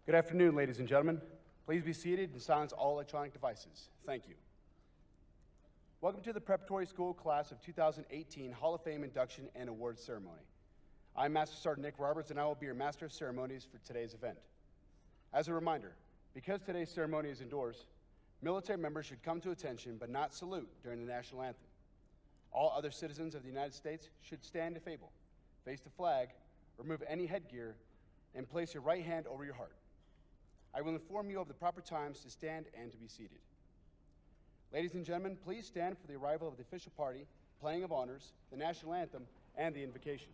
Good afternoon, ladies and gentlemen. Please be seated and silence all electronic devices. Thank you. Welcome to the Preparatory School Class of 2018 Hall of Fame Induction and Awards Ceremony. I'm Master Sergeant Nick Roberts, and I will be your Master of Ceremonies for today's event. As a reminder, because today's ceremony is indoors, military members should come to attention but not salute during the national anthem. All other citizens of the United States should stand if able, face the flag, remove any headgear, and place your right hand over your heart. I will inform you of the proper times to stand and to be seated. Ladies and gentlemen, please stand for the arrival of the official party, playing of honors, the national anthem, and the invocation.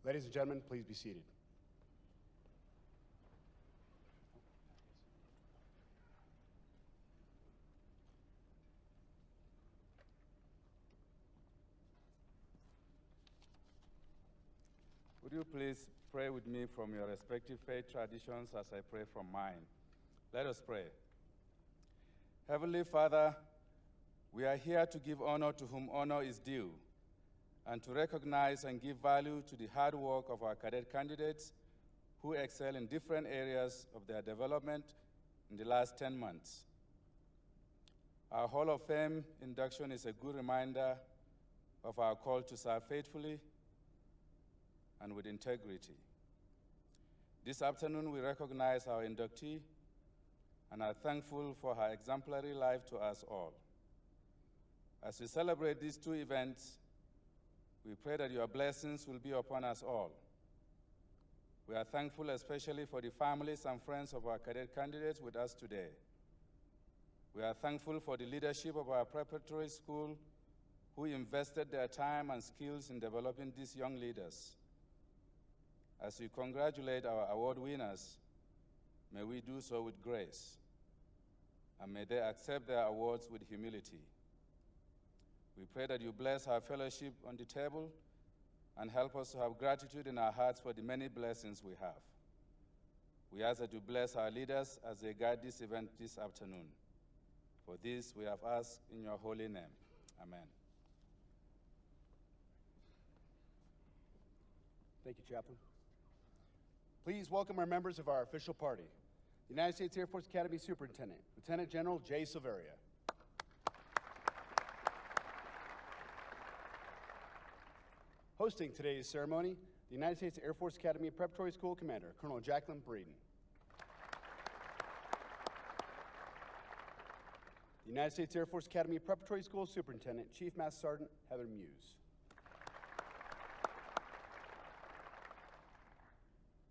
Ladies and gentlemen, please be seated. Would you please pray with me from your respective faith traditions as I pray from mine? Let us pray. Heavenly Father, we are here to give honor to whom honor is due, and to recognize and give value to the hard work of our cadet candidates who excel in different areas of their development in the last 10 months. Our Hall of Fame induction is a good reminder of our call to serve faithfully and with integrity. This afternoon, we recognize our inductee and are thankful for her exemplary life to us all. As we celebrate these two events, we pray that your blessings will be upon us all. We are thankful especially for the families and friends of our cadet candidates with us today. We are thankful for the leadership of our preparatory school who invested their time and skills in developing these young leaders. As we congratulate our award winners, may we do so with grace, and may they accept their awards with humility. We pray that you bless our fellowship on the table and help us to have gratitude in our hearts for the many blessings we have. We ask that you bless our leaders as they guide this event this afternoon. For this we have asked in your holy name. Amen. Thank you, Chaplain. Please welcome our members of our official party. The United States Air Force Academy Superintendent, Lieutenant General Jay Silveria. Hosting today's ceremony, the United States Air Force Academy Preparatory School Commander, Colonel Jacqueline Breeden. The United States Air Force Academy Preparatory School Superintendent, Chief Master Sergeant Heather Muse.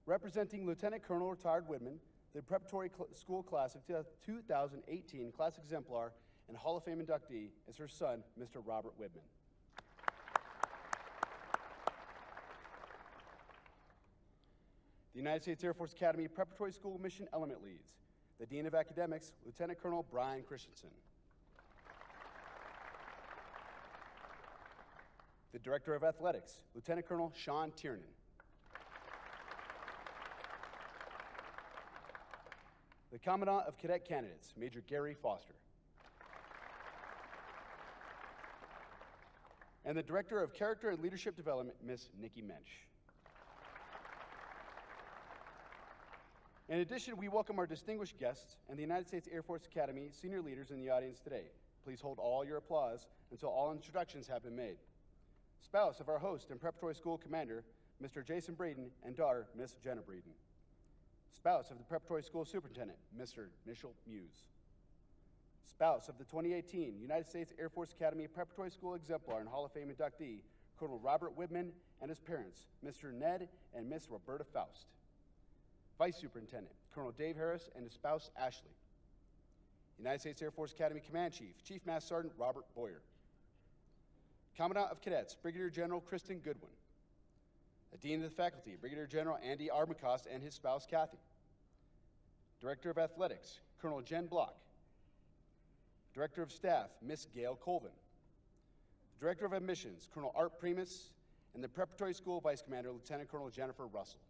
Representing Lieutenant Colonel Retired Whitman, The preparatory school class of 2018 class exemplar and Hall of Fame inductee is her son, Mr. Robert Whitman. The United States Air Force Academy Preparatory School Mission Element Leads. The Dean of Academics, Lieutenant Colonel Brian Christensen. The Director of Athletics, Lieutenant Colonel Sean Tiernan. The Commandant of Cadet Candidates, Major Gary Foster. And the Director of Character and Leadership Development, Miss Nikki Mensch. In addition, we welcome our distinguished guests and the United States Air Force Academy senior leaders in the audience today. Please hold all your applause until all introductions have been made. Spouse of our host and preparatory school commander, Mr. Jason Breeden, and daughter, Miss Jenna Breeden. Spouse of the preparatory school superintendent, Mr. Nishal Muse. Spouse of the 2018 United States Air Force Academy Preparatory School Exemplar and Hall of Fame inductee, Colonel Robert Whitman and his parents, Mr. Ned and Miss Roberta Faust. Vice Superintendent, Colonel Dave Harris and his spouse, Ashley. United States Air Force Academy Command Chief, Chief Master Sergeant Robert Boyer. Commandant of Cadets, Brigadier General Kristen Goodwin. The Dean of the Faculty, Brigadier General Andy Armacost and his spouse, Kathy. Director of Athletics, Colonel Jen Block. Director of Staff, Miss Gail Colvin. Director of Admissions, Colonel Art Primus, and the Preparatory School Vice Commander, Lieutenant Colonel Jennifer Russell.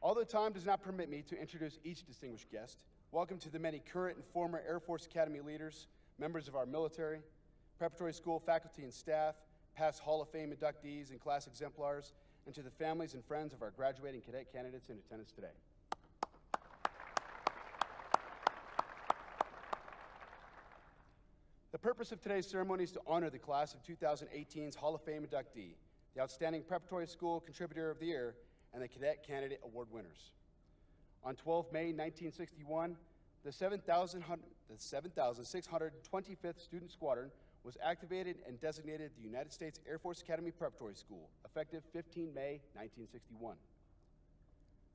Although time does not permit me to introduce each distinguished guest, welcome to the many current and former Air Force Academy leaders, members of our military, preparatory school faculty and staff, past Hall of Fame inductees and class exemplars, and to the families and friends of our graduating cadet candidates in attendance today. The purpose of today's ceremony is to honor the class of 2018's Hall of Fame inductee, the Outstanding Preparatory School Contributor of the Year, and the Cadet Candidate Award winners. On 12 May 1961, the 7,625th Student Squadron was activated and designated the United States Air Force Academy Preparatory School, effective 15 May 1961.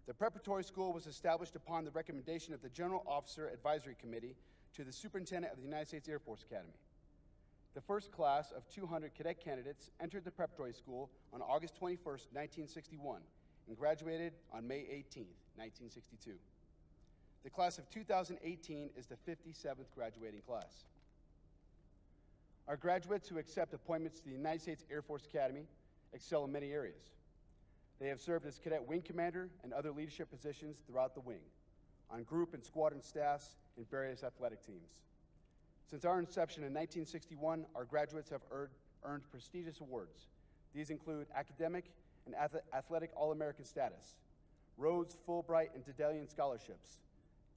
The Preparatory School was established upon the recommendation of the General Officer Advisory Committee to the Superintendent of the United States Air Force Academy. The first class of 200 cadet candidates entered the Preparatory School on August 21, 1961, and graduated on May 18, 1962. The class of 2018 is the 57th graduating class. Our graduates who accept appointments to the United States Air Force Academy excel in many areas. They have served as cadet wing commander and other leadership positions throughout the wing, on group and squadron staffs, and various athletic teams. Since our inception in 1961, our graduates have earned prestigious awards. These include academic and athletic All-American status, Rhodes, Fulbright, and Dedalian scholarships,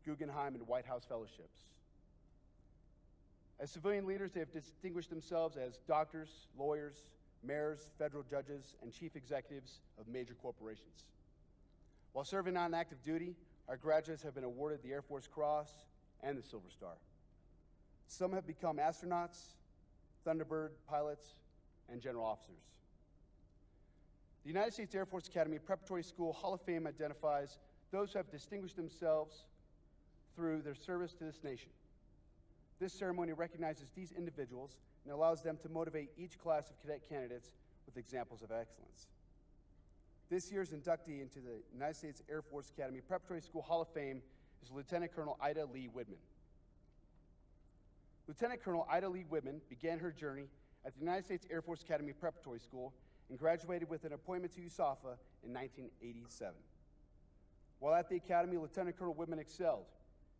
Guggenheim and White House fellowships. As civilian leaders, they have distinguished themselves as doctors, lawyers, mayors, federal judges, and chief executives of major corporations. While serving on active duty, our graduates have been awarded the Air Force Cross and the Silver Star. Some have become astronauts, Thunderbird pilots, and general officers. The United States Air Force Academy Preparatory School Hall of Fame identifies those who have distinguished themselves through their service to this nation. This ceremony recognizes these individuals and allows them to motivate each class of cadet candidates with examples of excellence. This year's inductee into the United States Air Force Academy Preparatory School Hall of Fame is Lieutenant Colonel Ida Lee Whitman. Lieutenant Colonel Ida Lee Whitman began her journey at the United States Air Force Academy Preparatory School and graduated with an appointment to USAFA in 1987. While at the Academy, Lieutenant Colonel Whitman excelled.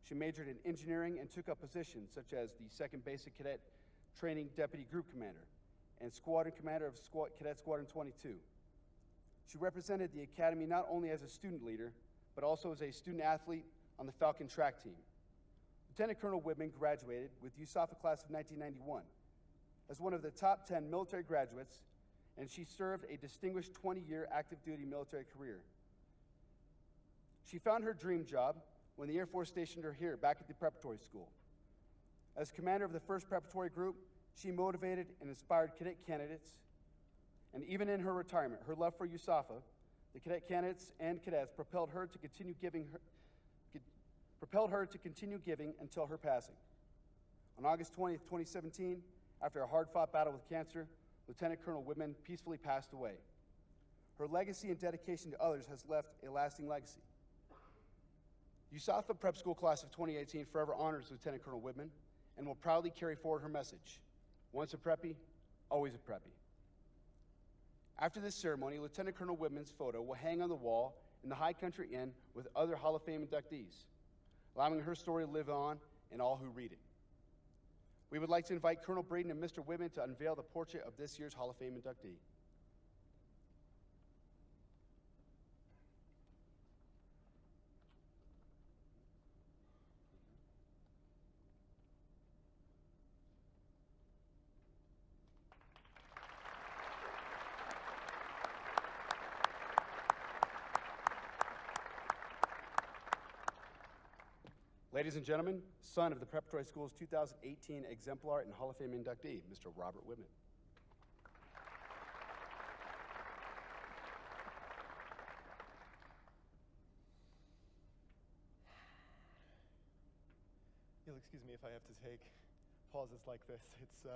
She majored in engineering and took up positions such as the 2nd Basic Cadet Training Deputy Group Commander and Squadron Commander of Cadet Squadron 22. She represented the Academy not only as a student leader, but also as a student athlete on the Falcon track team. Lieutenant Colonel Whitman graduated with USAFA class of 1991 as one of the top 10 military graduates, and she served a distinguished 20-year active duty military career. She found her dream job when the Air Force stationed her here back at the preparatory school. As commander of the 1st Preparatory Group, she motivated and inspired cadet candidates And even in her retirement, her love for USAFA, the cadet candidates and cadets propelled her to continue giving until her passing. On August 20th, 2017, after a hard-fought battle with cancer, Lieutenant Colonel Whitman peacefully passed away. Her legacy and dedication to others has left a lasting legacy. USAFA Prep School Class of 2018 forever honors Lieutenant Colonel Whitman and will proudly carry forward her message: once a preppy, always a preppy. After this ceremony, Lieutenant Colonel Whitman's photo will hang on the wall in the High Country Inn with other Hall of Fame inductees, allowing her story to live on in all who read it. We would like to invite Colonel Braden and Mr. Whitman to unveil the portrait of this year's Hall of Fame inductee. Ladies and gentlemen, son of the Preparatory School's 2018 Exemplar and Hall of Fame inductee, Mr. Robert Whitman. You'll excuse me if I have to take pauses like this. It's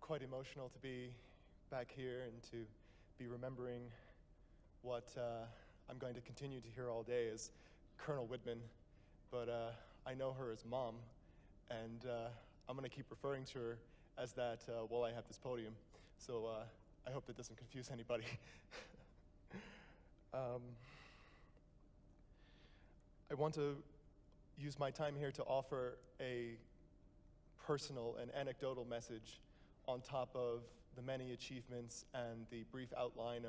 quite emotional to be back here and to be remembering what I'm going to continue to hear all day as Colonel Whitman. But I know her as Mom, and I'm going to keep referring to her as that while I have this podium. So I hope that doesn't confuse anybody. I want to use my time here to offer a personal and anecdotal message on top of the many achievements and the brief outline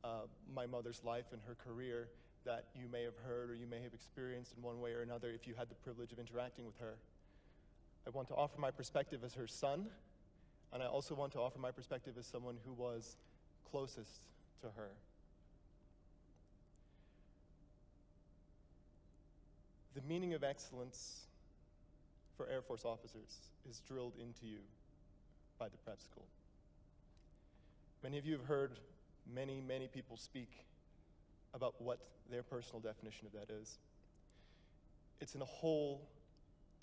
of my mother's life and her career that you may have heard or you may have experienced in one way or another if you had the privilege of interacting with her. I want to offer my perspective as her son, and I also want to offer my perspective as someone who was closest to her. The meaning of excellence for Air Force officers is drilled into you by the prep school. Many of you have heard many people speak about what their personal definition of that is. It's in a whole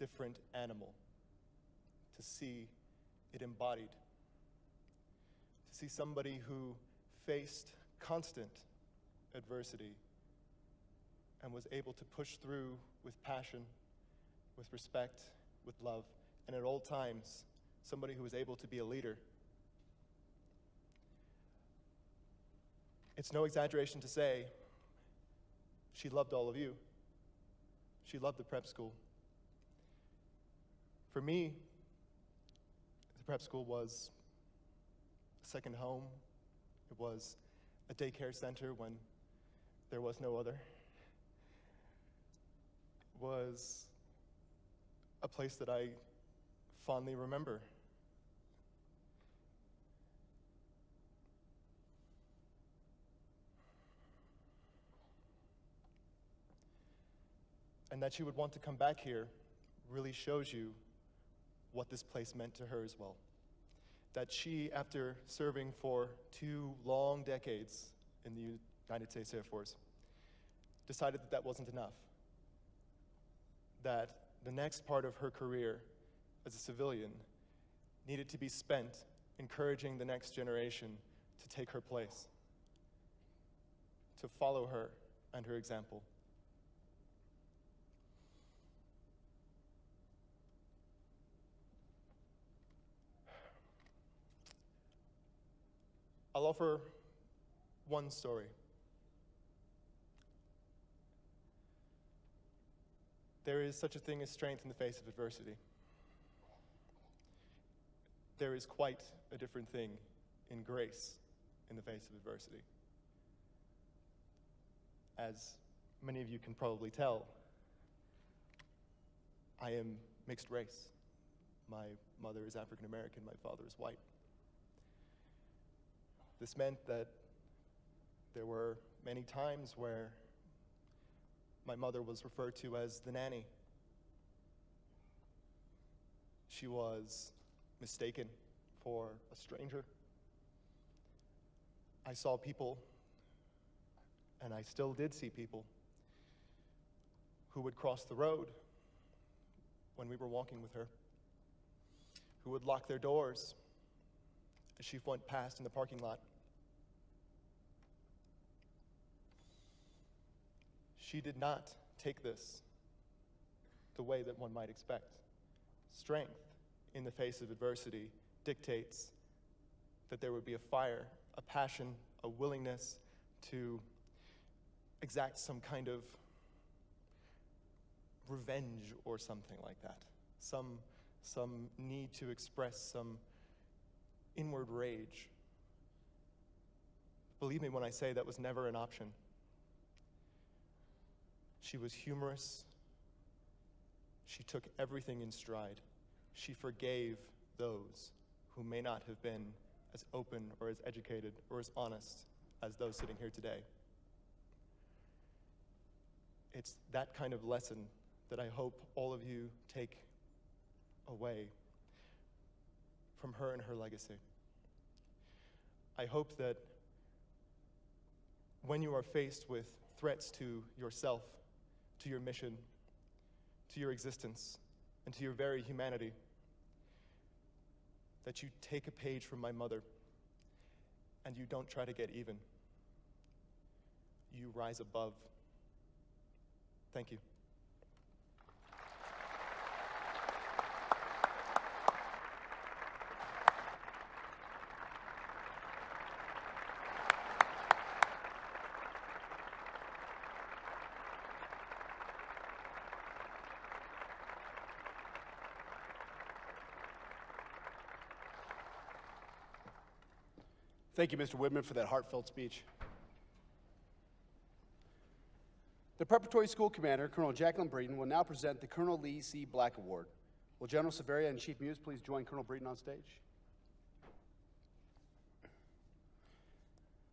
different animal to see it embodied, to see somebody who faced constant adversity and was able to push through with passion, with respect, with love, and at all times, somebody who was able to be a leader. It's no exaggeration to say she loved all of you. She loved the prep school. For me, the prep school was a second home. It was a daycare center when there was no other. It was a place that I fondly remember. And that she would want to come back here really shows you what this place meant to her as well. That she, after serving for 2 long decades in the United States Air Force, decided that that wasn't enough. That the next part of her career as a civilian needed to be spent encouraging the next generation to take her place, to follow her and her example. I'll offer one story. There is such a thing as strength in the face of adversity. There is quite a different thing in grace in the face of adversity. As many of you can probably tell, I am mixed race. My mother is African American, my father is white. This meant that there were many times where my mother was referred to as the nanny. She was mistaken for a stranger. I saw people, and I still did see people, who would cross the road when we were walking with her, who would lock their doors as she went past in the parking lot. She did not take this the way that one might expect. Strength in the face of adversity dictates that there would be a fire, a passion, a willingness to exact some kind of revenge or something like that. Some need to express some inward rage. Believe me when I say that was never an option. She was humorous. She took everything in stride. She forgave those who may not have been as open or as educated or as honest as those sitting here today. It's that kind of lesson that I hope all of you take away from her and her legacy. I hope that when you are faced with threats to yourself, to your mission, to your existence, and to your very humanity, that you take a page from my mother and you don't try to get even. You rise above. Thank you. Thank you, Mr. Woodman, for that heartfelt speech. The Preparatory School Commander, Colonel Jacqueline Breeden, will now present the Colonel Lee C. Black Award. Will General Severia and Chief Muse please join Colonel Breeden on stage?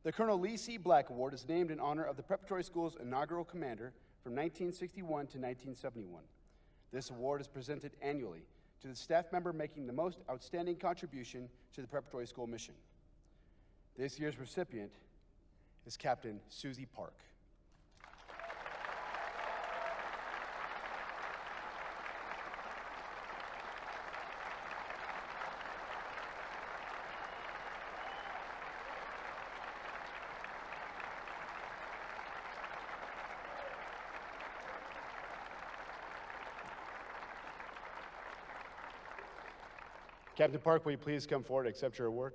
The Colonel Lee C. Black Award is named in honor of the Preparatory School's inaugural commander from 1961 to 1971. This award is presented annually to the staff member making the most outstanding contribution to the Preparatory School mission. This year's recipient is Captain Susie Park. Captain Park, will you please come forward and accept your award?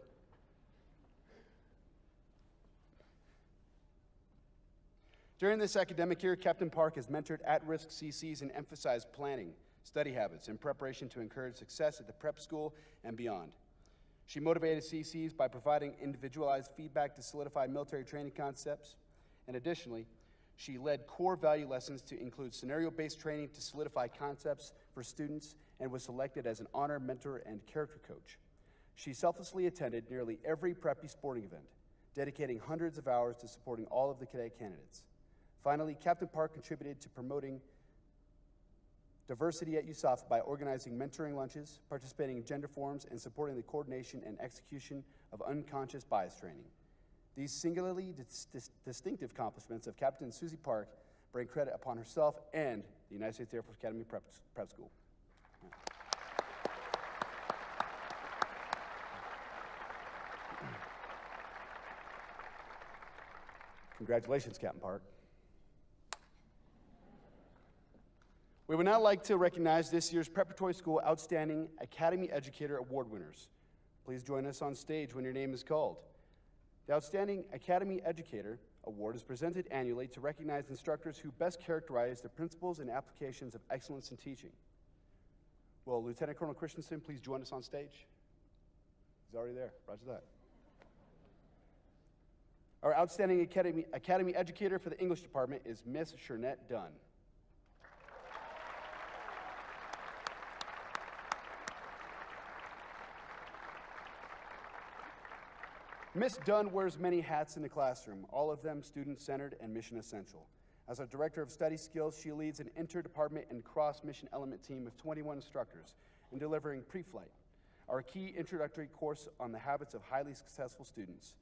During this academic year, Captain Park has mentored at-risk CCs and emphasized planning, study habits, and preparation to encourage success at the prep school and beyond. She motivated CCs by providing individualized feedback to solidify military training concepts, and additionally, she led core value lessons to include scenario-based training to solidify concepts for students and was selected as an honor mentor and character coach. She selflessly attended nearly every preppy sporting event, dedicating hundreds of hours to supporting all of the cadet candidates. Finally, Captain Park contributed to promoting diversity at USAFA by organizing mentoring lunches, participating in gender forums, and supporting the coordination and execution of unconscious bias training. These singularly distinctive accomplishments of Captain Susie Park bring credit upon herself and the United States Air Force Academy Prep School. Congratulations, Captain Park. We would now like to recognize this year's Preparatory School Outstanding Academy Educator Award winners. Please join us on stage when your name is called. The Outstanding Academy Educator Award is presented annually to recognize instructors who best characterize the principles and applications of excellence in teaching. Will Lieutenant Colonel Christensen please join us on stage? He's already there. Roger that. Our Outstanding Academy Educator for the English Department is Miss Shernette Dunn. Ms. Dunn wears many hats in the classroom, all of them student-centered and mission-essential. As our Director of Study Skills, she leads an inter-department and cross-mission element team of 21 instructors in delivering pre-flight, our key introductory course on the habits of highly successful students.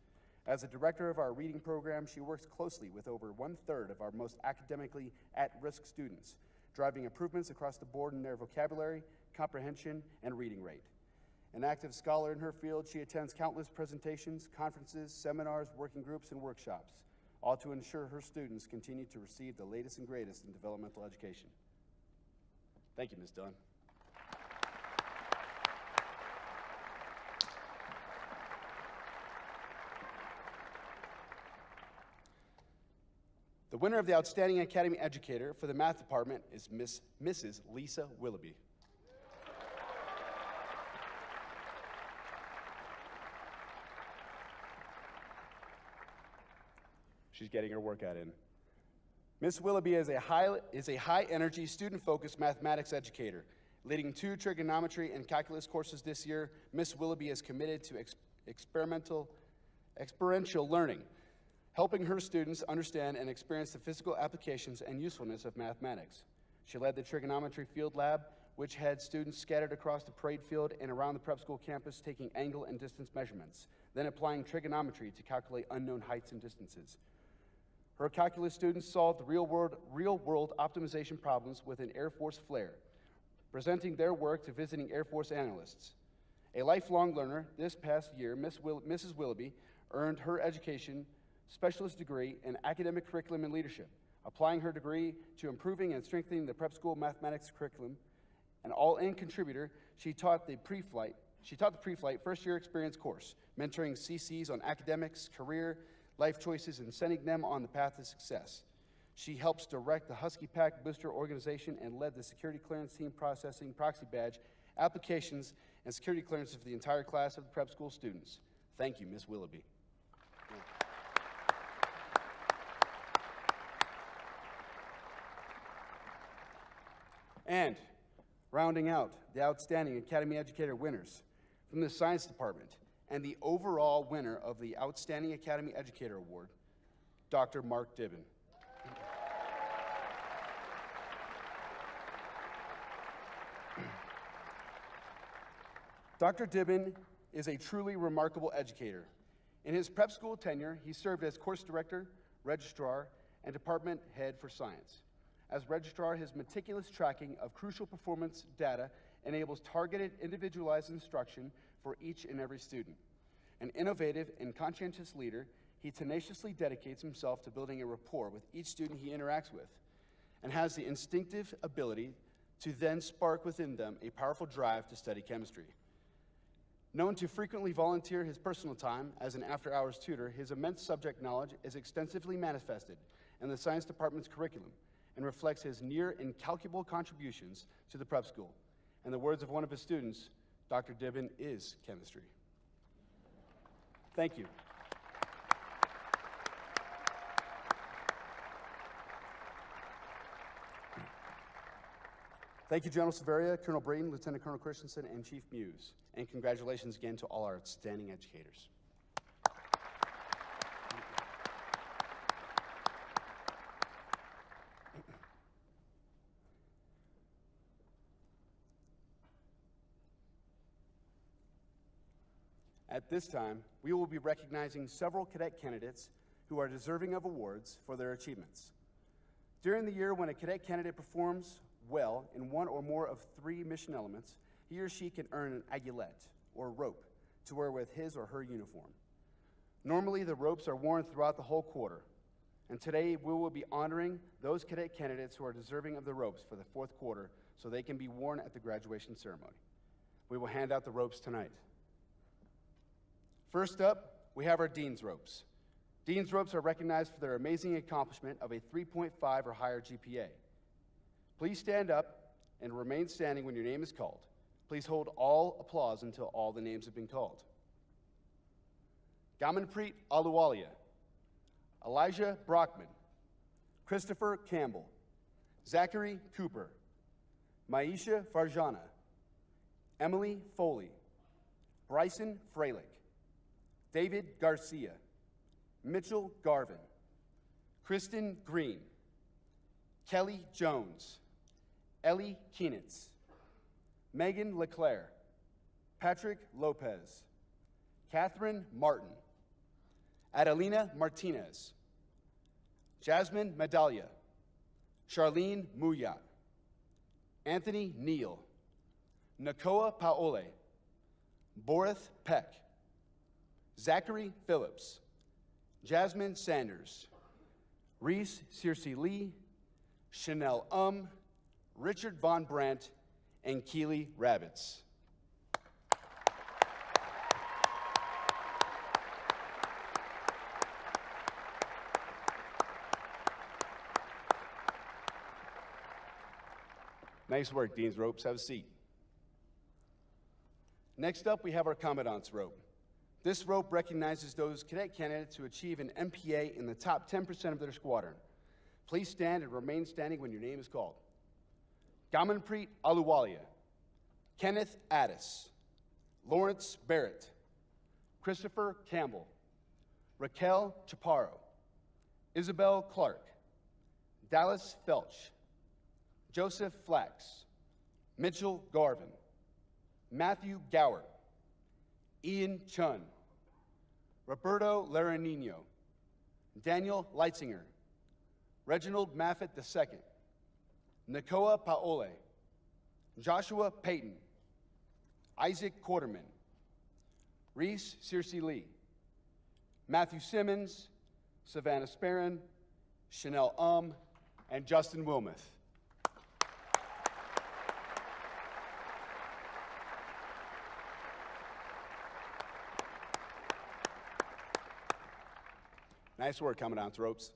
As the director of our reading program, she works closely with over 1/3 of our most academically at-risk students, driving improvements across the board in their vocabulary, comprehension, and reading rate. An active scholar in her field, she attends countless presentations, conferences, seminars, working groups, and workshops, all to ensure her students continue to receive the latest and greatest in developmental education. Thank you, Ms. Dunn. The winner of the Outstanding Academy Educator for the Math Department is Mrs. Lisa Willoughby. She's getting her workout in. Ms. Willoughby is a high-energy, student-focused mathematics educator. Leading 2 trigonometry and calculus courses this year, Ms. Willoughby is committed to experiential learning, helping her students understand and experience the physical applications and usefulness of mathematics. She led the trigonometry field lab, which had students scattered across the parade field and around the prep school campus taking angle and distance measurements, then applying trigonometry to calculate unknown heights and distances. Her calculus students solved real-world optimization problems with an Air Force flair, presenting their work to visiting Air Force analysts. A lifelong learner, this past year, Mrs. Willoughby earned her education specialist degree in academic curriculum and leadership, applying her degree to improving and strengthening the prep school mathematics curriculum. An all-in contributor, she taught the pre-flight first-year experience course, mentoring CCs on academics, career, life choices, and sending them on the path to success. She helps direct the Husky Pack booster organization and led the security clearance team processing proxy badge applications and security clearances for the entire class of the prep school students. Thank you, Ms. Willoughby. And rounding out the Outstanding Academy Educator winners from the Science Department and the overall winner of the Outstanding Academy Educator Award, Dr. Mark Dibben. Dr. Dibben is a truly remarkable educator. In his prep school tenure, he served as course director, registrar, and department head for science. As registrar, his meticulous tracking of crucial performance data enables targeted, individualized instruction for each and every student. An innovative and conscientious leader, he tenaciously dedicates himself to building a rapport with each student he interacts with, and has the instinctive ability to then spark within them a powerful drive to study chemistry. Known to frequently volunteer his personal time as an after-hours tutor, his immense subject knowledge is extensively manifested in the science department's curriculum and reflects his near incalculable contributions to the prep school. In the words of one of his students, Dr. Dibben is chemistry. Thank you. Thank you, General Severia, Colonel Brayton, Lieutenant Colonel Christensen, and Chief Muse. And congratulations again to all our outstanding educators. At this time, we will be recognizing several cadet candidates who are deserving of awards for their achievements. During the year when a cadet candidate performs well in one or more of 3 mission elements, he or she can earn an aiguillette, or rope, to wear with his or her uniform. Normally, the ropes are worn throughout the whole quarter, and today we will be honoring those cadet candidates who are deserving of the ropes for the 4th quarter so they can be worn at the graduation ceremony. We will hand out the ropes tonight. First up, we have our Dean's Ropes. Dean's Ropes are recognized for their amazing accomplishment of a 3.5 or higher GPA. Please stand up and remain standing when your name is called. Please hold all applause until all the names have been called. Gamanpreet Aluwalia, Elijah Brockman, Christopher Campbell, Zachary Cooper, Maisha Farjana, Emily Foley, Bryson Freilich, David Garcia, Mitchell Garvin, Kristen Green, Kelly Jones, Ellie Keenitz, Megan LeClaire, Patrick Lopez, Catherine Martin, Adelina Martinez, Jasmine Medallia, Charlene Muyat, Anthony Neal, Nakoa Paole, Borith Peck, Zachary Phillips, Jasmine Sanders, Reese Circe Lee, Chanel Richard Von Brandt, and Keely Rabbits. Nice work, Dean's Ropes. Have a seat. Next up, we have our Commandant's Rope. This rope recognizes those cadet candidates who achieve an MPA in the top 10% of their squadron. Please stand and remain standing when your name is called. Gamanpreet Aluwalia, Kenneth Addis, Lawrence Barrett, Christopher Campbell, Raquel Chaparro, Isabel Clark, Dallas Felch, Joseph Flax, Mitchell Garvin, Matthew Gower, Ian Chun, Roberto Laranino, Daniel Leitzinger, Reginald Maffett II, Nakoa Paole, Joshua Payton, Isaac Quarterman, Reese Circe Lee, Matthew Simmons, Savannah Sparron, Chanel and Justin Wilmoth. Nice work, Commandant's Ropes.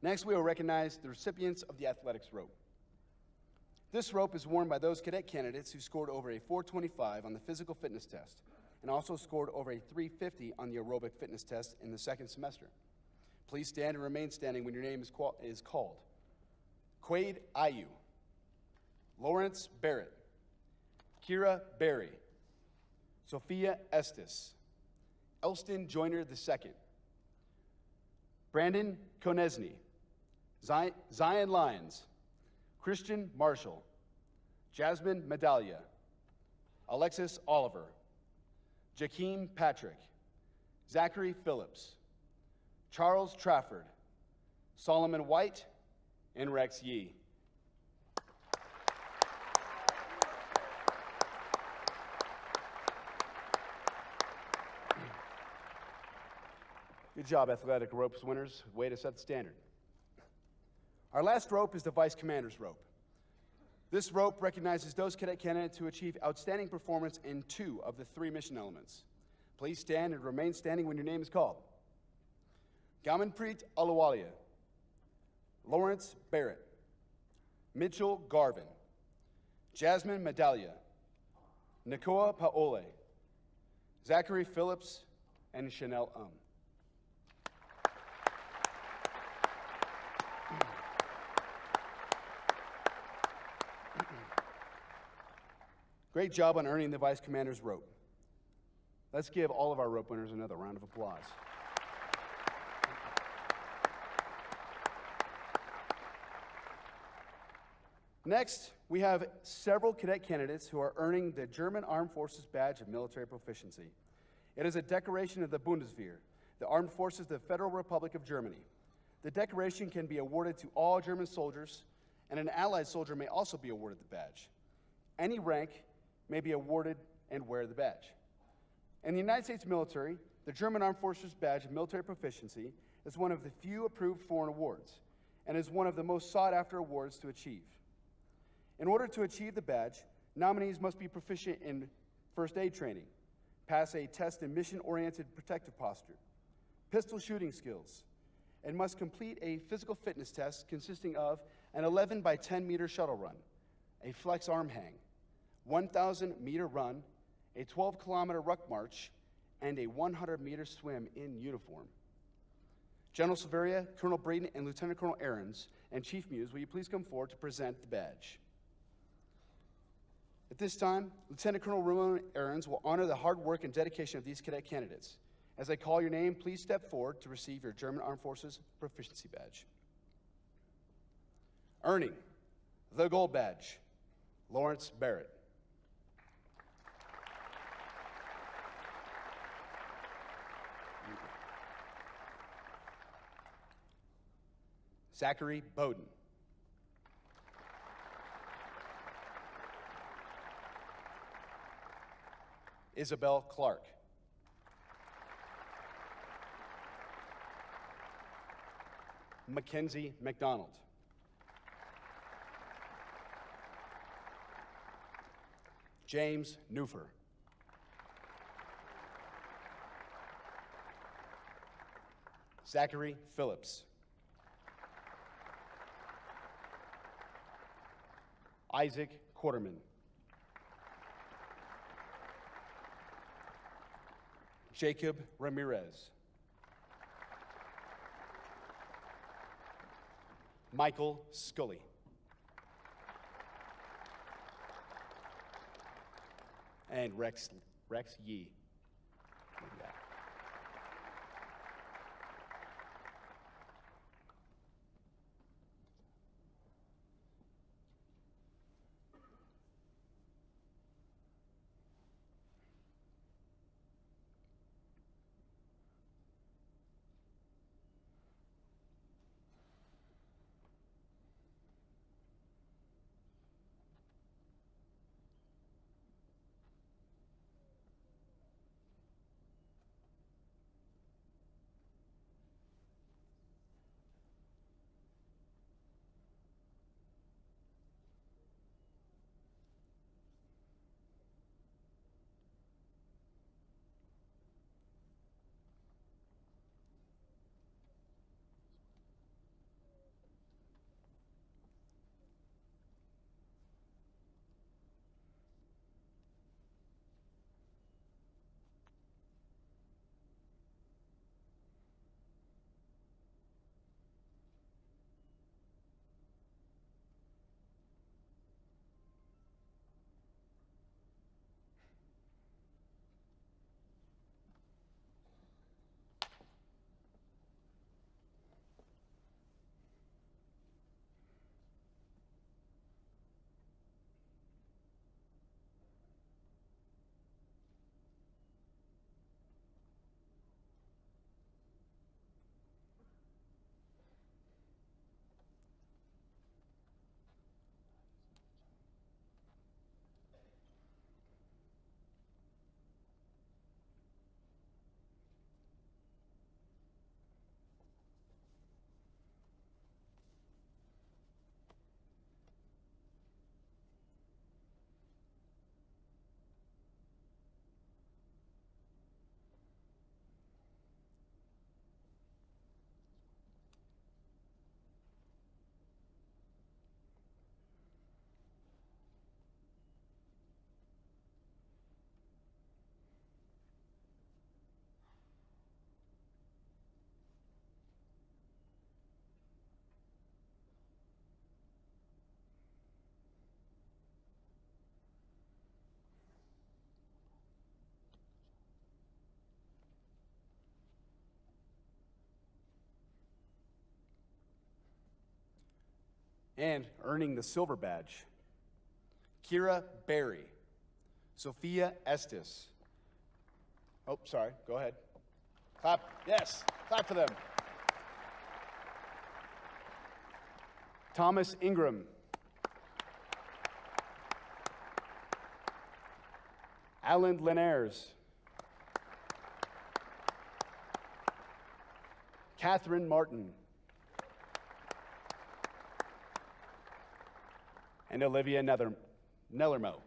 Next, we will recognize the recipients of the athletics rope. This rope is worn by those cadet candidates who scored over a 425 on the physical fitness test and also scored over a 350 on the aerobic fitness test in the second semester. Please stand and remain standing when your name is called. Quaid Ayu, Lawrence Barrett, Kira Berry, Sophia Estes, Elston Joyner II, Brandon Konesny, Zion Lyons, Christian Marshall, Jasmine Medallia, Alexis Oliver, Jakeem Patrick, Zachary Phillips, Charles Trafford, Solomon White, and Rex Yee. Good job, athletic ropes winners. Way to set the standard. Our last rope is the Vice Commander's Rope. This rope recognizes those cadet candidates who achieve outstanding performance in 2 of the 3 mission elements. Please stand and remain standing when your name is called. Gamanpreet Aluwalia, Lawrence Barrett, Mitchell Garvin, Jasmine Medallia, Nakoa Paole, Zachary Phillips, and Chanel Great job on earning the Vice Commander's Rope. Let's give all of our rope winners another round of applause. Next, we have several cadet candidates who are earning the German Armed Forces Badge of Military Proficiency. It is a decoration of the Bundeswehr, the Armed Forces of the Federal Republic of Germany. The decoration can be awarded to all German soldiers, and an Allied soldier may also be awarded the badge. Any rank may be awarded and wear the badge. In the United States military, the German Armed Forces Badge of Military Proficiency is one of the few approved foreign awards and is one of the most sought-after awards to achieve. In order to achieve the badge, nominees must be proficient in first aid training, pass a test in mission-oriented protective posture, pistol shooting skills, and must complete a physical fitness test consisting of an 11 by 10 meter shuttle run, a flex arm hang, 1,000-meter run, a 12-kilometer ruck march, and a 100-meter swim in uniform. General Silveria, Colonel Braden, and Lieutenant Colonel Ahrens, and Chief Muse, will you please come forward to present the badge? At this time, Lieutenant Colonel Ramon Ahrens will honor the hard work and dedication of these cadet candidates. As I call your name, please step forward to receive your German Armed Forces Proficiency Badge. Earning the Gold Badge, Lawrence Barrett. Zachary Bowden. Isabel Clark. Mackenzie McDonald. James Newfer. Zachary Phillips. Isaac Quarterman. Jacob Ramirez. Michael Scully. And Rex Yee. Yeah. And earning the silver badge, Kira Berry, Sophia Estes. Oh, sorry, go ahead. Clap, yes, clap for them. Thomas Ingram. Alan Linares. Catherine Martin. And Olivia Nellermo.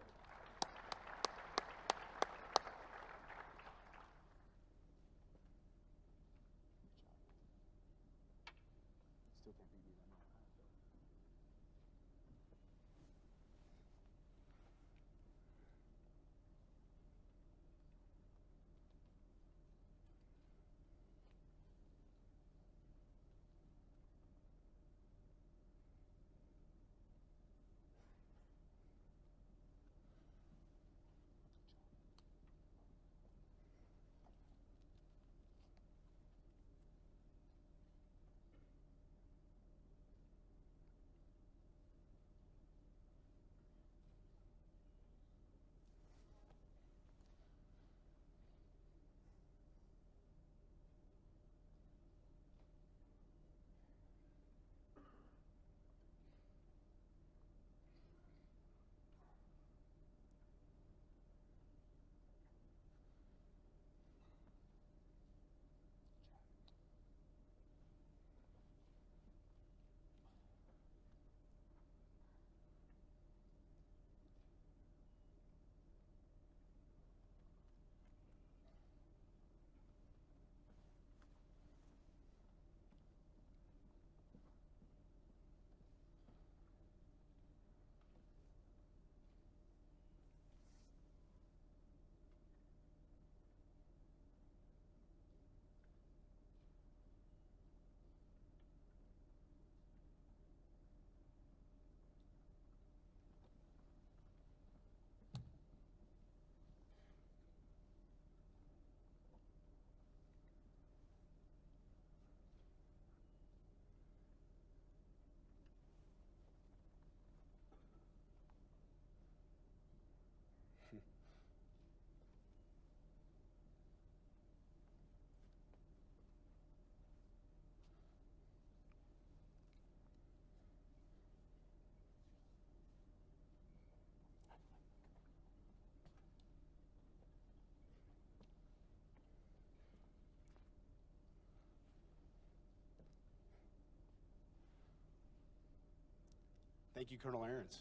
Thank you, Colonel Aarons.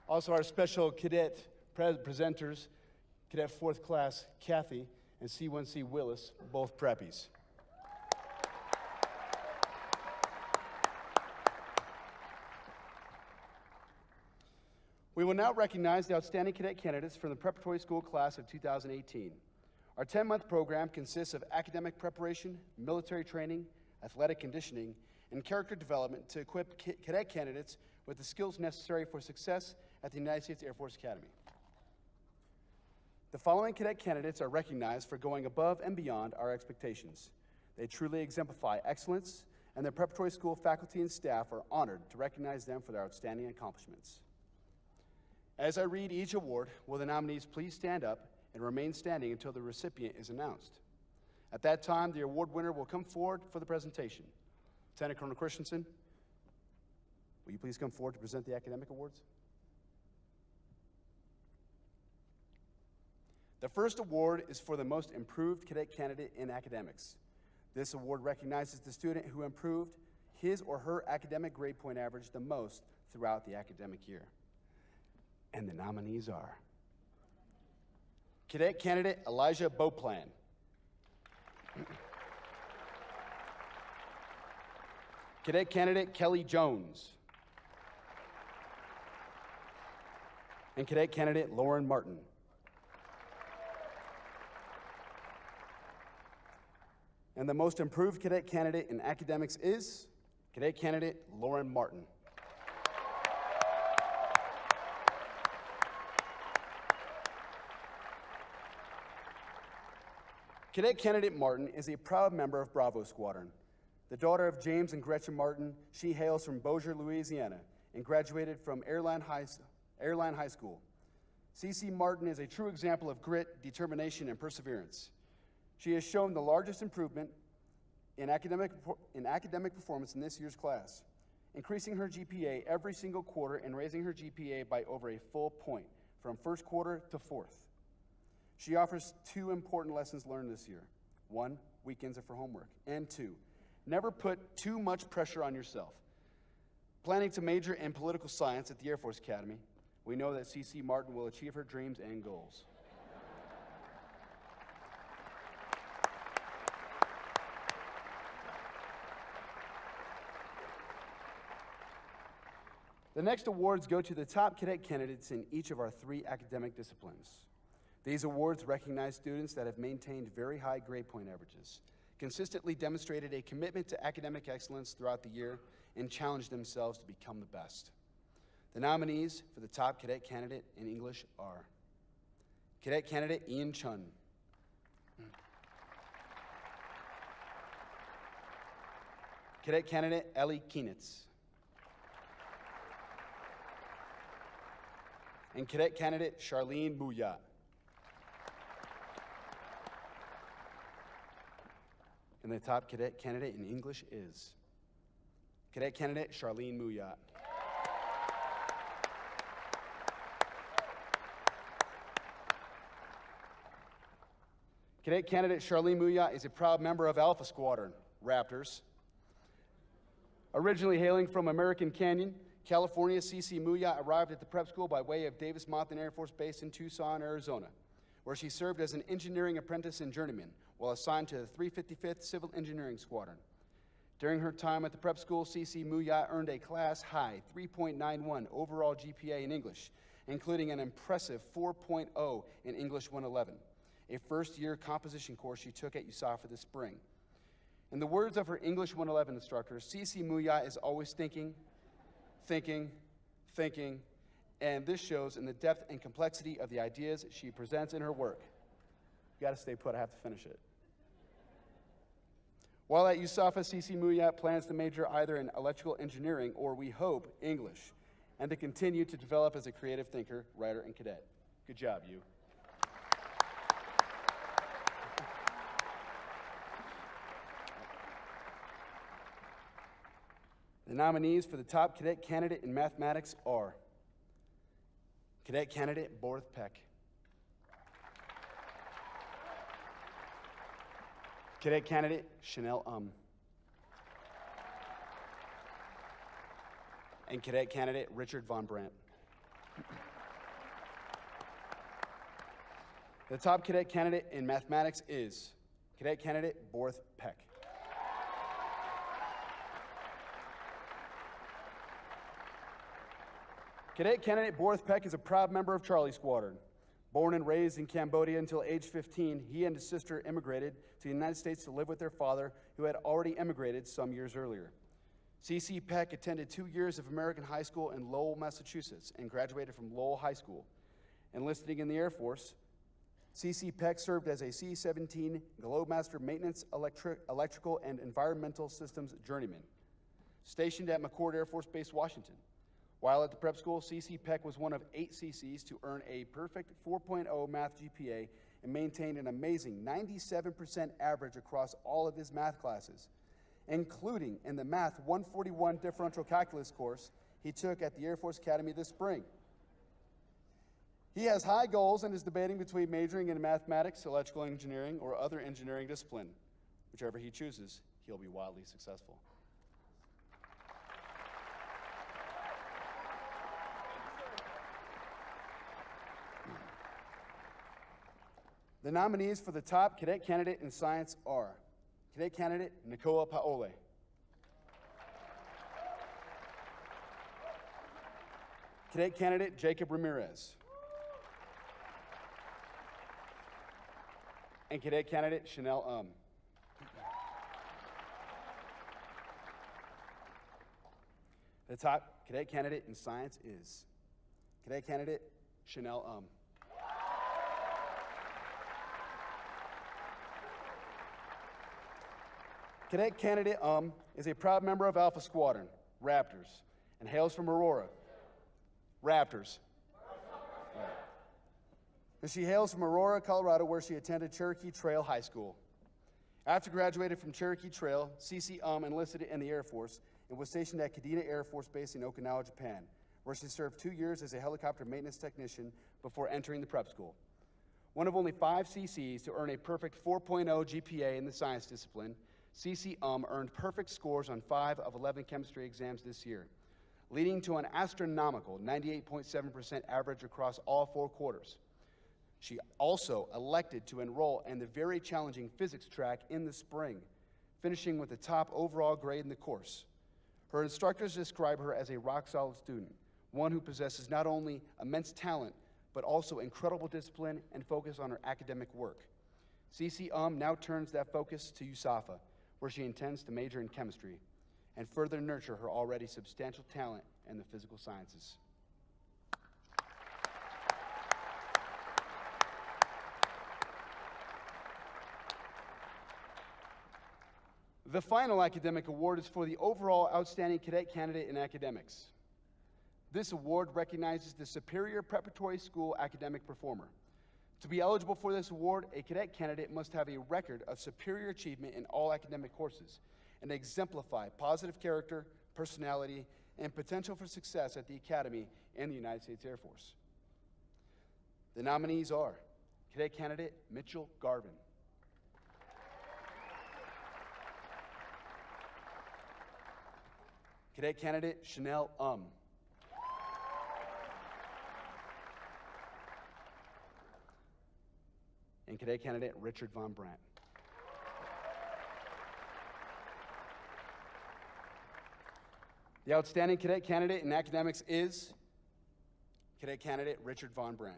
Also, our special cadet presenters, Cadet 4th Class Kathy and C1C Willis, both preppies. We will now recognize the outstanding cadet candidates from the preparatory school class of 2018. Our 10-month program consists of academic preparation, military training, athletic conditioning, and character development to equip cadet candidates with the skills necessary for success at the United States Air Force Academy. The following cadet candidates are recognized for going above and beyond our expectations. They truly exemplify excellence, and the preparatory school faculty and staff are honored to recognize them for their outstanding accomplishments. As I read each award, will the nominees please stand up and remain standing until the recipient is announced. At that time, the award winner will come forward for the presentation. Lieutenant Colonel Christensen, will you please come forward to present the academic awards? The first award is for the most improved cadet candidate in academics. This award recognizes the student who improved his or her academic grade point average the most throughout the academic year. And the nominees are Cadet Candidate Elijah Beauplan, Cadet Candidate Kelly Jones, and Cadet Candidate Lauren Martin. And the most improved cadet candidate in academics is Cadet Candidate Lauren Martin. Cadet Candidate Martin is a proud member of Bravo Squadron. The daughter of James and Gretchen Martin, she hails from Bossier, Louisiana, and graduated from Airline High School. CC Martin is a true example of grit, determination, and perseverance. She has shown the largest improvement in academic performance in this year's class, increasing her GPA every single quarter and raising her GPA by over a full point from first quarter to fourth. She offers two important lessons learned this year. One, weekends are for homework. And two, never put too much pressure on yourself. Planning to major in political science at the Air Force Academy, we know that CC Martin will achieve her dreams and goals. The next awards go to the top cadet candidates in each of our 3 academic disciplines. These awards recognize students that have maintained very high grade point averages, consistently demonstrated a commitment to academic excellence throughout the year, and challenged themselves to become the best. The nominees for the top cadet candidate in English are Cadet Candidate Ian Chun, Cadet Candidate Ellie Keenitz, and Cadet Candidate Charlene Mouillat. And the top cadet candidate in English is Cadet Candidate Charlene Mouillat. Cadet Candidate Charlene Mouillat is a proud member of Alpha Squadron, Raptors. Originally hailing from American Canyon, California, CC Mouillat arrived at the prep school by way of Davis-Monthan Air Force Base in Tucson, Arizona, where she served as an engineering apprentice and journeyman while assigned to the 355th Civil Engineering Squadron. During her time at the prep school, CC Mouillat earned a class-high 3.91 overall GPA in English, including an impressive 4.0 in English 111, a first-year composition course she took at USAFA this spring. In the words of her English 111 instructor, CC Mouillat is always thinking, and this shows in the depth and complexity of the ideas she presents in her work. You gotta stay put, I have to finish it. While at USAFA, CC Mouillat plans to major either in electrical engineering or, we hope, English, and to continue to develop as a creative thinker, writer, and cadet. Good job, you. The nominees for the top cadet candidate in mathematics are Cadet Candidate Borth Peck, Cadet Candidate Chanel and Cadet Candidate Richard Von Brandt. The top cadet candidate in mathematics is Cadet Candidate Borth Peck. Cadet Candidate Borth Peck is a proud member of Charlie Squadron. Born and raised in Cambodia until age 15, he and his sister immigrated to the United States to live with their father, who had already immigrated some years earlier. C.C. Peck attended 2 years of American high school in Lowell, Massachusetts, and graduated from Lowell High School. Enlisting in the Air Force, C.C. Peck served as a C-17 Globemaster Maintenance Electrical and Environmental Systems Journeyman, stationed at McChord Air Force Base, Washington. While at the prep school, C.C. Peck was one of 8 CCs to earn a perfect 4.0 math GPA and maintained an amazing 97% average across all of his math classes, including in the Math 141 differential calculus course he took at the Air Force Academy this spring. He has high goals and is debating between majoring in mathematics, electrical engineering, or other engineering discipline. Whichever he chooses, he'll be wildly successful. The nominees for the top cadet candidate in science are Cadet Candidate Nicola Paole, Cadet Candidate Jacob Ramirez, and Cadet Candidate Chanel The top cadet candidate in science is Cadet Candidate Chanel Cadet Candidate is a proud member of Alpha Squadron, Raptors, and hails from Aurora. Raptors. And she hails from Aurora, Colorado, where she attended Cherokee Trail High School. After graduating from Cherokee Trail, CC enlisted in the Air Force and was stationed at Kadena Air Force Base in Okinawa, Japan, where she served 2 years as a helicopter maintenance technician before entering the prep school. One of only 5 CCs to earn a perfect 4.0 GPA in the science discipline, CC earned perfect scores on 5 of 11 chemistry exams this year, leading to an astronomical 98.7% average across all 4 quarters. She also elected to enroll in the very challenging physics track in the spring, finishing with the top overall grade in the course. Her instructors describe her as a rock-solid student, one who possesses not only immense talent, but also incredible discipline and focus on her academic work. CC now turns that focus to USAFA, where she intends to major in chemistry and further nurture her already substantial talent in the physical sciences. The final academic award is for the overall outstanding cadet candidate in academics. This award recognizes the superior preparatory school academic performer. To be eligible for this award, a cadet candidate must have a record of superior achievement in all academic courses and exemplify positive character, personality, and potential for success at the Academy and the United States Air Force. The nominees are Cadet Candidate Mitchell Garvin, Cadet Candidate Chanel and Cadet Candidate Richard Von Brandt. The outstanding cadet candidate in academics is Cadet Candidate Richard Von Brandt.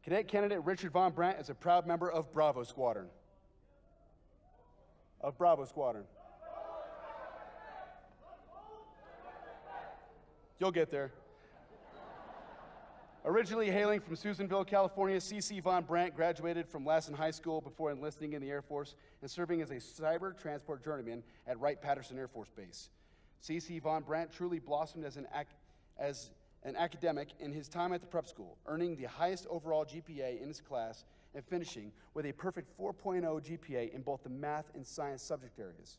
Cadet Candidate Richard Von Brandt is a proud member of Bravo Squadron. You'll get there. Originally hailing from Susanville, California, C.C. Von Brandt graduated from Lassen High School before enlisting in the Air Force and serving as a cyber transport journeyman at Wright-Patterson Air Force Base. C.C. Von Brandt truly blossomed as an academic in his time at the prep school, earning the highest overall GPA in his class and finishing with a perfect 4.0 GPA in both the math and science subject areas.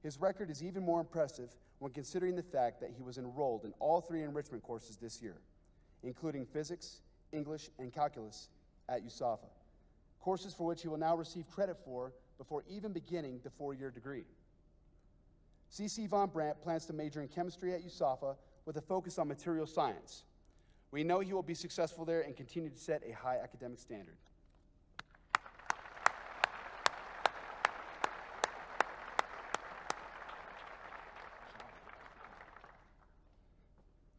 His record is even more impressive when considering the fact that he was enrolled in all 3 enrichment courses this year, including physics, English, and calculus at USAFA, courses for which he will now receive credit for before even beginning the 4-year degree. C.C. Von Brandt plans to major in chemistry at USAFA with a focus on material science. We know he will be successful there and continue to set a high academic standard.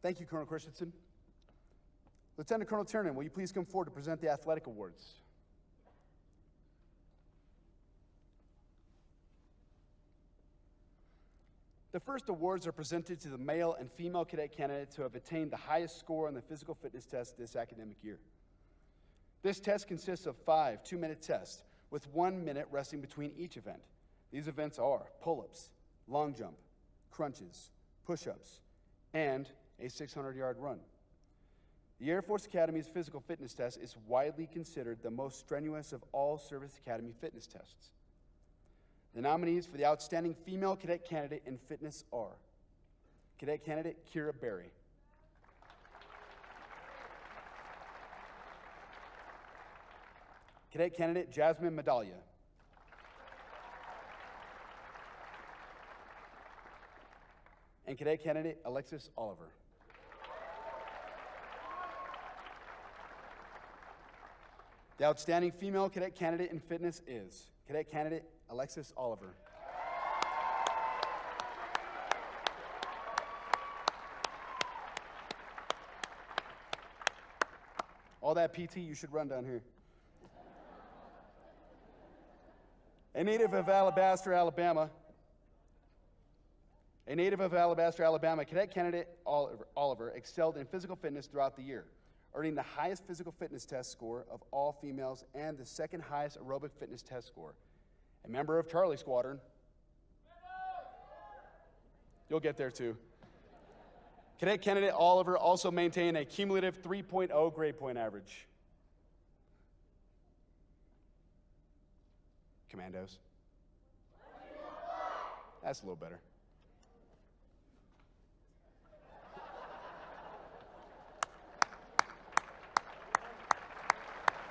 Thank you, Colonel Christensen. Lieutenant Colonel Tiernan, will you please come forward to present the athletic awards? The first awards are presented to the male and female cadet candidates who have attained the highest score on the physical fitness test this academic year. This test consists of 5 2-minute tests with 1 minute resting between each event. These events are pull-ups, long jump, crunches, push-ups, and a 600-yard run. The Air Force Academy's physical fitness test is widely considered the most strenuous of all Service Academy fitness tests. The nominees for the Outstanding Female Cadet Candidate in Fitness are Cadet Candidate Kira Berry, Cadet Candidate Jasmine Medallia, and Cadet Candidate Alexis Oliver. The Outstanding Female Cadet Candidate in Fitness is Cadet Candidate Alexis Oliver. All that PT, you should run down here. A native of Alabaster, Alabama, Cadet Candidate Oliver excelled in physical fitness throughout the year, earning the highest physical fitness test score of all females and the second highest aerobic fitness test score. A member of Charlie Squadron. You'll get there too. Cadet Candidate Oliver also maintained a cumulative 3.0 grade point average. Commandos. That's a little better.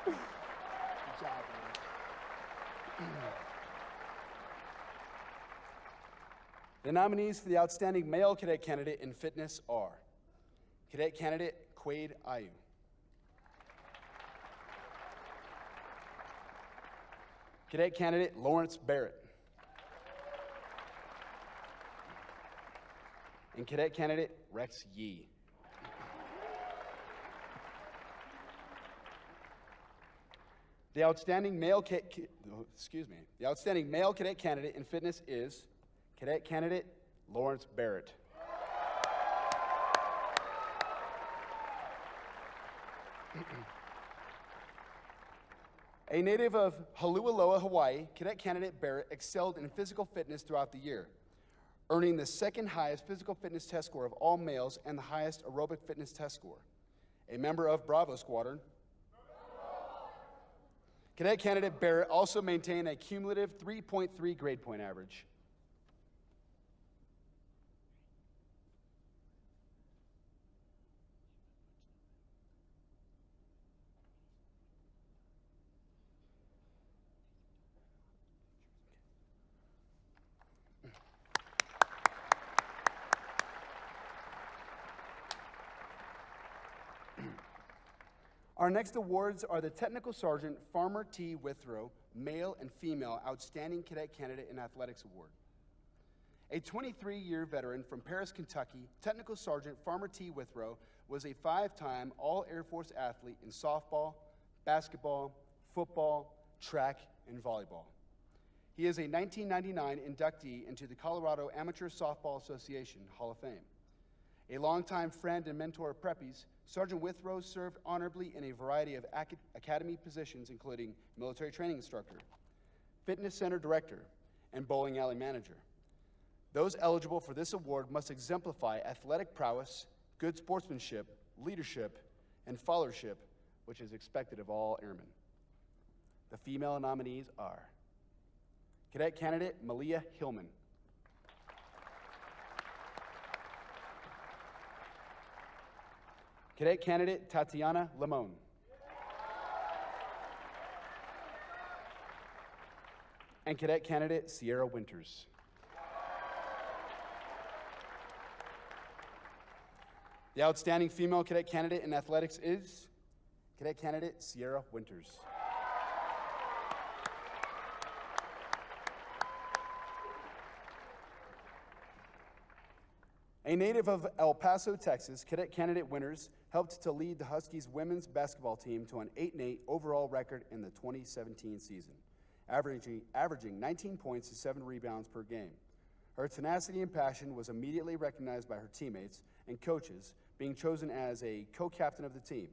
Good job, man. The nominees for the Outstanding Male Cadet Candidate in Fitness are Cadet Candidate Quaid Ayu, Cadet Candidate Lawrence Barrett, and Cadet Candidate Rex Yee. The outstanding male cadet candidate in fitness is Cadet Candidate Lawrence Barrett. A native of Haleakala, Hawaii, Cadet Candidate Barrett excelled in physical fitness throughout the year, earning the second highest physical fitness test score of all males and the highest aerobic fitness test score. A member of Bravo Squadron, Cadet Candidate Barrett also maintained a cumulative 3.3 grade point average. Our next awards are the Technical Sergeant Farmer T. Withrow Male and Female Outstanding Cadet Candidate in Athletics Award. A 23-year veteran from Paris, Kentucky, Technical Sergeant Farmer T. Withrow was a 5-time All-Air Force athlete in softball, basketball, football, track, and volleyball. He is a 1999 inductee into the Colorado Amateur Softball Association Hall of Fame. A longtime friend and mentor of preppies, Sergeant Withrow served honorably in a variety of academy positions, including military training instructor, fitness center director, and bowling alley manager. Those eligible for this award must exemplify athletic prowess, good sportsmanship, leadership, and followership, which is expected of all airmen. The female nominees are Cadet Candidate Malia Hillman, Cadet Candidate Tatiana Limon, and Cadet Candidate Sierra Winters. The outstanding female cadet candidate in athletics is Cadet Candidate Sierra Winters. A native of El Paso, Texas, Cadet Candidate Winters helped to lead the Huskies women's basketball team to an 8-8 overall record in the 2017 season, averaging 19 points and 7 rebounds per game. Her tenacity and passion was immediately recognized by her teammates and coaches, being chosen as a co-captain of the team.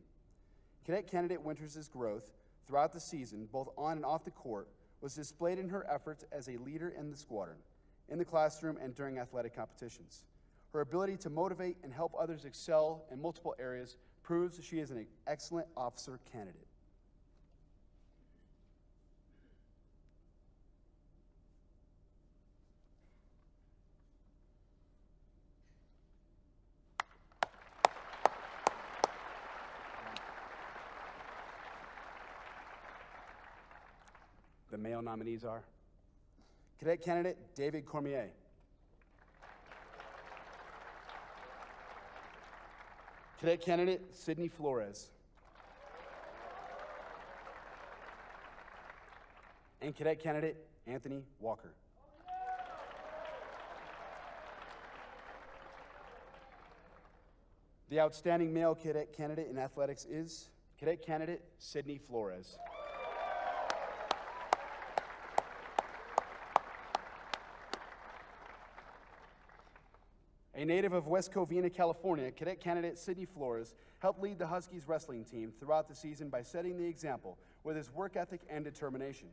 Cadet Candidate Winters' growth throughout the season, both on and off the court, was displayed in her efforts as a leader in the squadron, in the classroom, and during athletic competitions. Her ability to motivate and help others excel in multiple areas proves she is an excellent officer candidate. The male nominees are Cadet Candidate David Cormier, Cadet Candidate Sydney Flores, and Cadet Candidate Anthony Walker. The outstanding male cadet candidate in athletics is Cadet Candidate Sydney Flores. A native of West Covina, California, Cadet Candidate Sydney Flores helped lead the Huskies wrestling team throughout the season by setting the example with his work ethic and determination.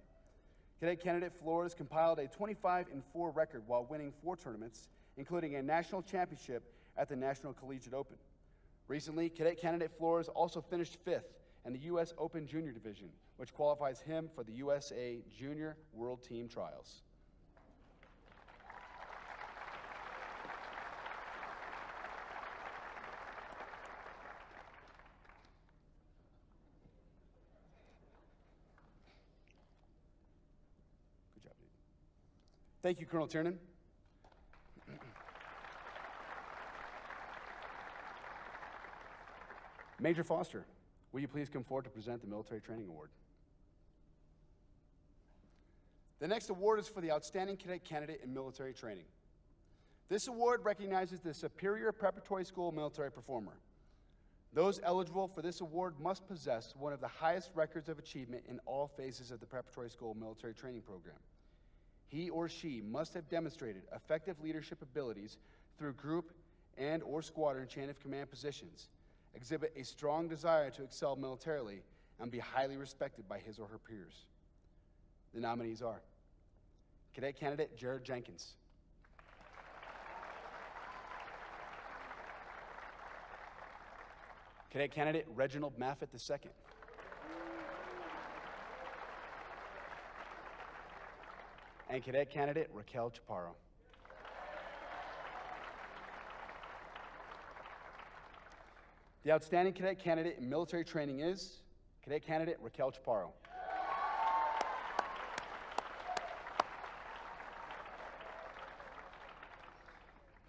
Cadet Candidate Flores compiled a 25-4 record while winning 4 tournaments, including a national championship at the National Collegiate Open. Recently, Cadet Candidate Flores also finished 5th in the U.S. Open Junior Division, which qualifies him for the USA Junior World Team Trials. Thank you, Colonel Tiernan. Major Foster, will you please come forward to present the Military Training Award? The next award is for the Outstanding Cadet Candidate in Military Training. This award recognizes the superior preparatory school military performer. Those eligible for this award must possess one of the highest records of achievement in all phases of the preparatory school military training program. He or she must have demonstrated effective leadership abilities through group and or squadron chain of command positions, exhibit a strong desire to excel militarily, and be highly respected by his or her peers. The nominees are Cadet Candidate Jared Jenkins, Cadet Candidate Reginald Maffett II, and Cadet Candidate Raquel Chaparro. The outstanding cadet candidate in military training is Cadet Candidate Raquel Chaparro.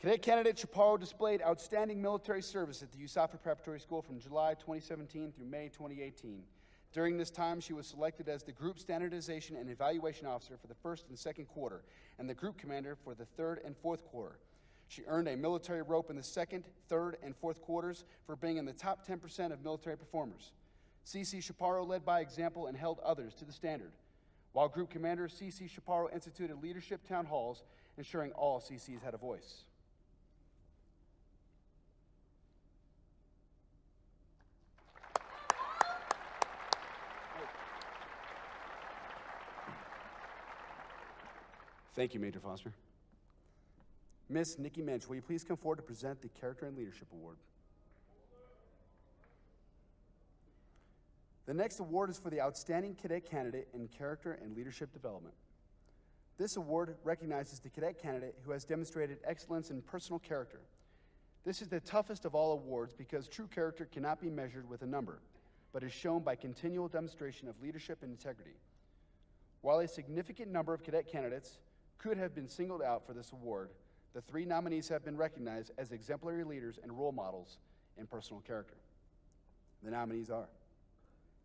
Cadet Candidate Chaparro displayed outstanding military service at the USAFA Preparatory School from July 2017 through May 2018. During this time, she was selected as the Group Standardization and Evaluation Officer for the 1st and 2nd quarter, and the Group Commander for the 3rd and 4th quarter. She earned a military rope in the 2nd, 3rd, and 4th quarters for being in the top 10% of military performers. CC Chaparro led by example and held others to the standard, while Group Commander CC Chaparro instituted leadership town halls, ensuring all CCs had a voice. Thank you, Major Foster. Miss Nikki Mensch, will you please come forward to present the Character and Leadership Award? The next award is for the Outstanding Cadet Candidate in Character and Leadership Development. This award recognizes the cadet candidate who has demonstrated excellence in personal character. This is the toughest of all awards because true character cannot be measured with a number, but is shown by continual demonstration of leadership and integrity. While a significant number of cadet candidates could have been singled out for this award, the 3 nominees have been recognized as exemplary leaders and role models in personal character. The nominees are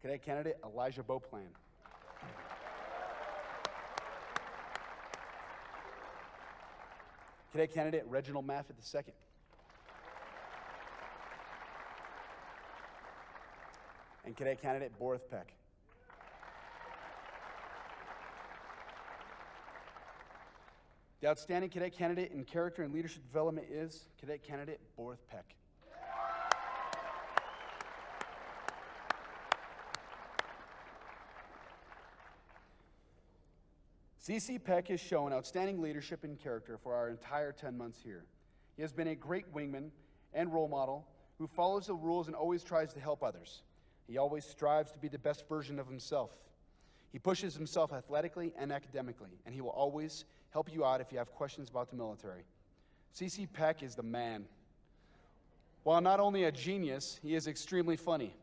Cadet Candidate Elijah Beauplan, Cadet Candidate Reginald Maffett II, and Cadet Candidate Borith Peck. The Outstanding Cadet Candidate in Character and Leadership Development is Cadet Candidate Borith Peck. C.C. Peck has shown outstanding leadership and character for our entire 10 months here. He has been a great wingman and role model who follows the rules and always tries to help others. He always strives to be the best version of himself. He pushes himself athletically and academically, and he will always help you out if you have questions about the military. C.C. Peck is the man. While not only a genius, he is extremely funny.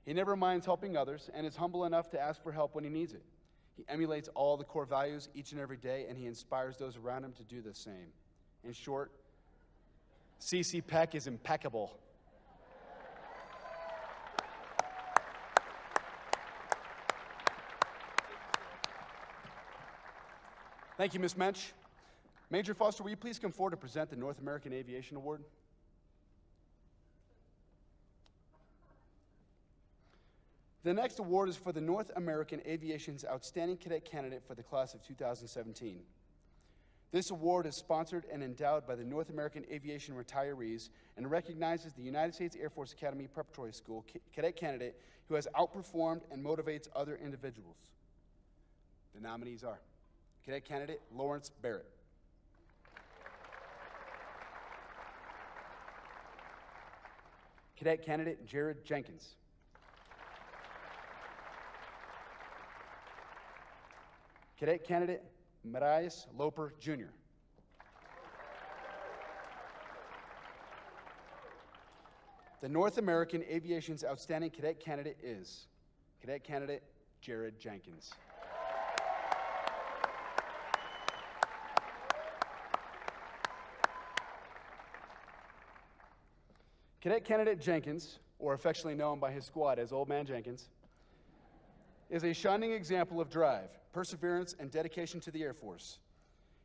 He never minds helping others and is humble enough to ask for help when he needs it. He emulates all the core values each and every day, and he inspires those around him to do the same. In short, C.C. Peck is impeccable. Thank you, Ms. Mensch. Major Foster, will you please come forward to present the North American Aviation Award? The next award is for the North American Aviation's Outstanding Cadet Candidate for the class of 2017. This award is sponsored and endowed by the North American Aviation Retirees and recognizes the United States Air Force Academy Preparatory School cadet candidate who has outperformed and motivates other individuals. The nominees are Cadet Candidate Lawrence Barrett, Cadet Candidate Jared Jenkins, Cadet Candidate Marias Loper, Jr., The North American Aviation's Outstanding Cadet Candidate is Cadet Candidate Jared Jenkins. Cadet Candidate Jenkins, or affectionately known by his squad as Old Man Jenkins, is a shining example of drive, perseverance, and dedication to the Air Force.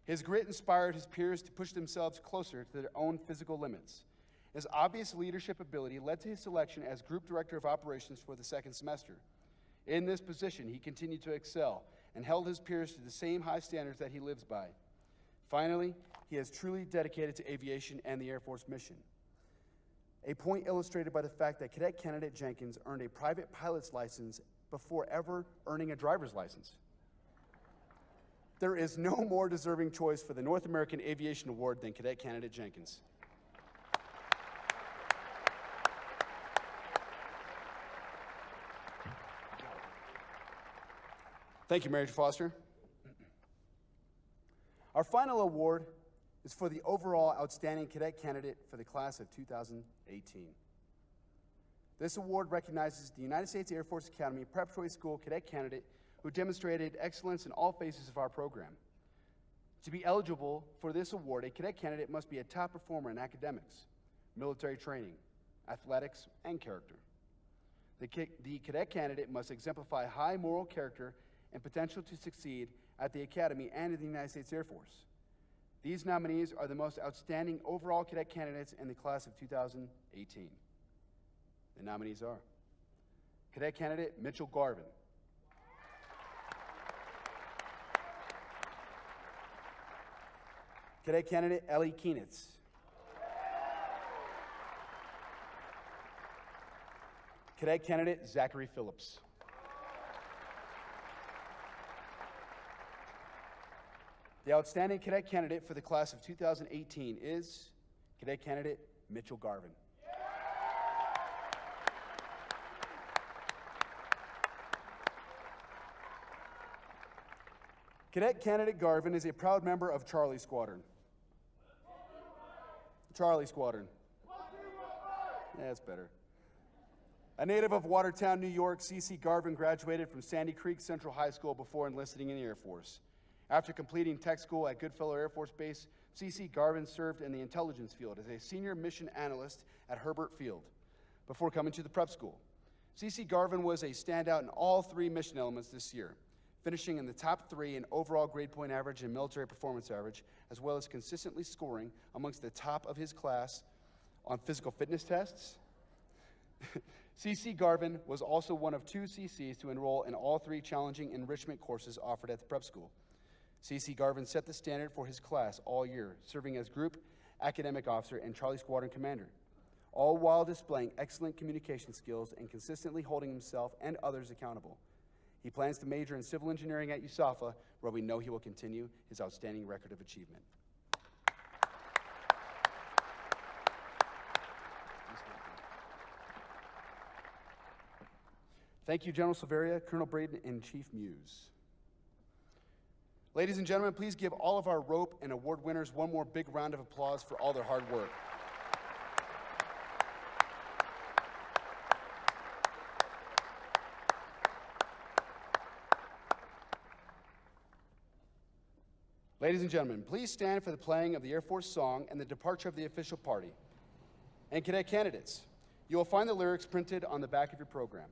His grit inspired his peers to push themselves closer to their own physical limits. His obvious leadership ability led to his selection as Group Director of Operations for the second semester. In this position, he continued to excel and held his peers to the same high standards that he lives by. Finally, he is truly dedicated to aviation and the Air Force mission. A point illustrated by the fact that Cadet Candidate Jenkins earned a private pilot's license before ever earning a driver's license. There is no more deserving choice for the North American Aviation Award than Cadet Candidate Jenkins. Thank you, Major Foster. Our final award is for the overall Outstanding Cadet Candidate for the class of 2018. This award recognizes the United States Air Force Academy Preparatory School Cadet Candidate who demonstrated excellence in all phases of our program. To be eligible for this award, a cadet candidate must be a top performer in academics, military training, athletics, and character. The cadet candidate must exemplify high moral character and potential to succeed at the Academy and in the United States Air Force. These nominees are the most outstanding overall cadet candidates in the class of 2018. The nominees are Cadet Candidate Mitchell Garvin, Cadet Candidate Ellie Keenitz, Cadet Candidate Zachary Phillips, the Outstanding Cadet Candidate for the class of 2018 is Cadet Candidate Mitchell Garvin. Cadet Candidate Garvin is a proud member of Charlie Squadron. Charlie Squadron. Yeah, that's better. A native of Watertown, New York, C.C. Garvin graduated from Sandy Creek Central High School before enlisting in the Air Force. After completing tech school at Goodfellow Air Force Base, C.C. Garvin served in the intelligence field as a senior mission analyst at Herbert Field before coming to the prep school. C.C. Garvin was a standout in all 3 mission elements this year, finishing in the top 3 in overall grade point average and military performance average, as well as consistently scoring amongst the top of his class on physical fitness tests. C.C. Garvin was also one of 2 CCs to enroll in all 3 challenging enrichment courses offered at the prep school. C.C. Garvin set the standard for his class all year, serving as group academic officer and Charlie Squadron commander, all while displaying excellent communication skills and consistently holding himself and others accountable. He plans to major in civil engineering at USAFA, where we know he will continue his outstanding record of achievement. Thank you, General Silveria, Colonel Braden, and Chief Muse. Ladies and gentlemen, please give all of our rope and award winners one more big round of applause for all their hard work. Ladies and gentlemen, please stand for the playing of the Air Force song and the departure of the official party. And cadet candidates, you will find the lyrics printed on the back of your program.